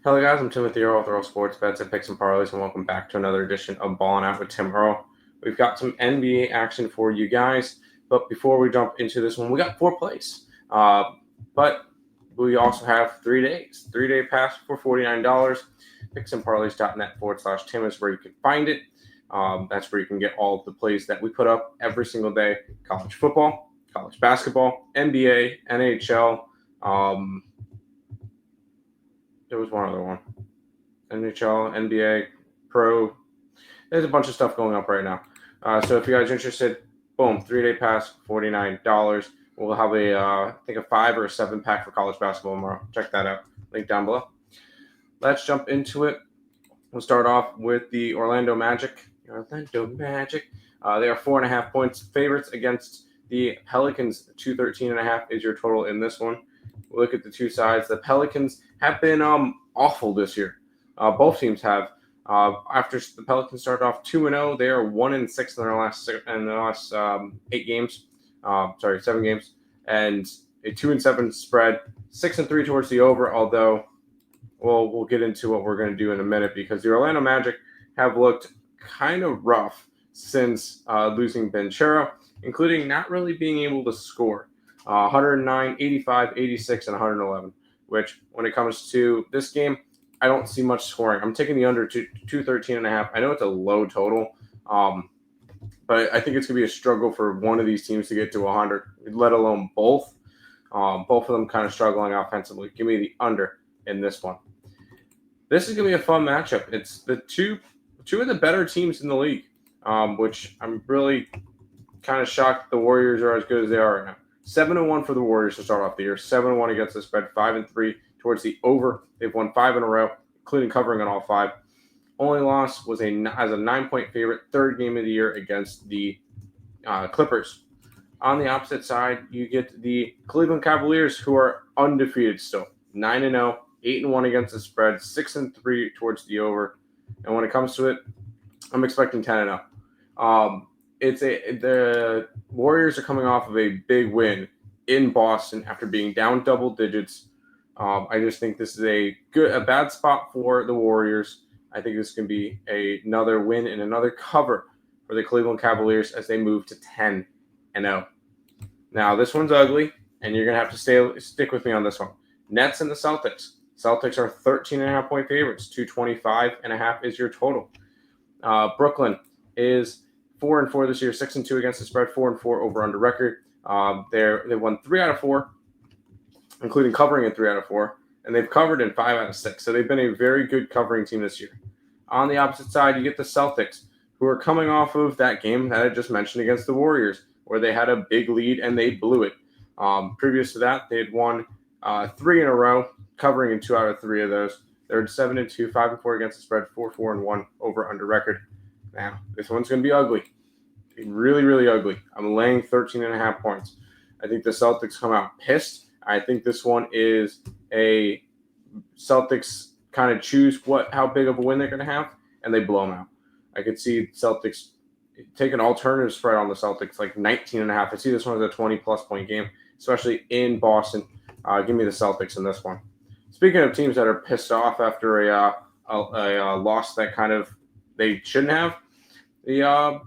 Hello guys, I'm Tim with Earle with Earle Sports Bets and Picks and Parlays, and welcome back to another edition of Ballin Out with Tim Earle. We've got some NBA action for you guys, but before we jump into this one, we got 4 plays. But we also have 3 days. 3-day pass for $49. Picksandparlays.net/Tim is where you can find it. That's where you can get all of the plays that we put up every single day. College football, college basketball, NBA, NHL, there was one other one. NHL, NBA, Pro. There's a bunch of stuff going up right now. So if you guys are interested, boom, 3-day pass, $49. We'll have I think a 5 or a 7 pack for college basketball tomorrow. Check that out. Link down below. Let's jump into it. We'll start off with the Orlando Magic. They are 4.5 points favorites against the Pelicans. 213.5 is your total in this one. We'll look at the two sides. The Pelicans have been awful this year. Both teams have. After the Pelicans started off 2-0, they are 1-6 in their last 7 games, and a 2-7 spread, 6-3 towards the over. Although, we'll get into what we're going to do in a minute, because the Orlando Magic have looked kind of rough since losing Banchero, including not really being able to score. 109, 85, 86, and 111, which when it comes to this game, I don't see much scoring. I'm taking the under 213.5. I know it's a low total, but I think it's going to be a struggle for one of these teams to get to 100, let alone both. Both of them kind of struggling offensively. Give me the under in this one. This is going to be a fun matchup. It's the two of the better teams in the league, which I'm really kind of shocked the Warriors are as good as they are right now. 7-1 for the Warriors to start off the year. 7-1 against the spread. 5-3 towards the over. They've won 5 in a row, including covering on all 5. Only loss was as a 9-point favorite, 3rd game of the year against the Clippers. On the opposite side, you get the Cleveland Cavaliers, who are undefeated still. 9-0, 8-1 against the spread, 6-3 towards the over. And when it comes to it, I'm expecting 10-0. The Warriors are coming off of a big win in Boston after being down double digits. I just think this is a bad spot for the Warriors. I think this can be another win and another cover for the Cleveland Cavaliers as they move to 10-0. Now this one's ugly, and you're gonna have to stick with me on this one. Nets and the Celtics. Celtics are 13.5 point favorites. 225.5 is your total. Brooklyn is 4-4 this year, 6-2 against the spread, 4-4 over under record. They won 3 out of 4, including covering in 3 out of 4, and they've covered in 5 out of 6. So they've been a very good covering team this year. On the opposite side, you get the Celtics, who are coming off of that game that I just mentioned against the Warriors, where they had a big lead and they blew it. Previous to that, they had won 3 in a row, covering in 2 out of 3 of those. They're 7-2, 5-4 against the spread, 4-1 over under record. Now, this one's going to be ugly. Really, really ugly. I'm laying 13.5 points. I think the Celtics come out pissed. I think this one is a Celtics kind of choose how big of a win they're going to have, and they blow them out. I could see Celtics take an alternative spread on the Celtics, like 19.5. I see this one as a 20-plus point game, especially in Boston. Give me the Celtics in this one. Speaking of teams that are pissed off after a loss that kind of they shouldn't have, the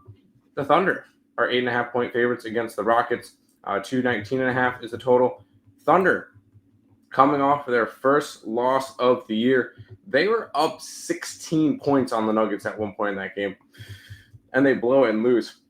Thunder are 8.5 point favorites against the Rockets. 219.5 is the total. Thunder, coming off of their first loss of the year, they were up 16 points on the Nuggets at one point in that game, and they blow it and lose.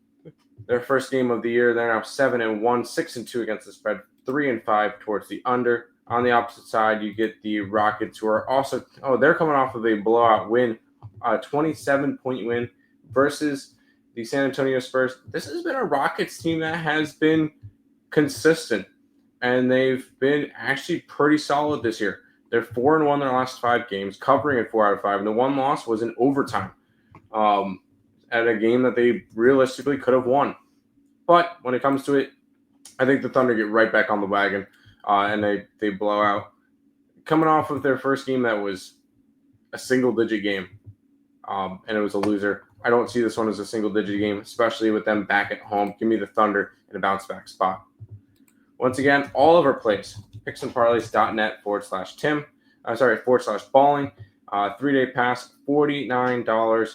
Their first game of the year, they're now 7-1, 6-2 against the spread, 3-5 towards the under. On the opposite side, you get the Rockets, who are also they're coming off of a blowout win, a 27-point win versus the San Antonio Spurs. This has been a Rockets team that has been consistent, and they've been actually pretty solid this year. They're 4-1 in their last 5 games, covering in 4 out of 5. And the one loss was in overtime at a game that they realistically could have won. But when it comes to it, I think the Thunder get right back on the wagon, and they blow out. Coming off of their first game that was a single-digit game, and it was a loser. I don't see this one as a single-digit game, especially with them back at home. Give me the Thunder in a bounce-back spot. Once again, all of our plays, picksandparlays.net/Tim. /Ballin. 3-day pass, $49.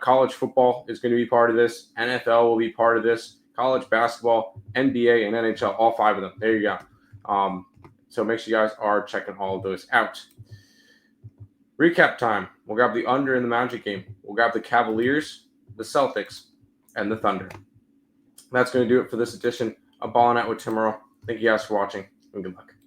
College football is going to be part of this. NFL will be part of this. College basketball, NBA, and NHL, all 5 of them. There you go. So make sure you guys are checking all of those out. Recap time. We'll grab the under in the Magic game. We'll grab the Cavaliers, the Celtics, and the Thunder. That's going to do it for this edition of Ballin' Out with Tim Earle. Thank you guys for watching, and good luck.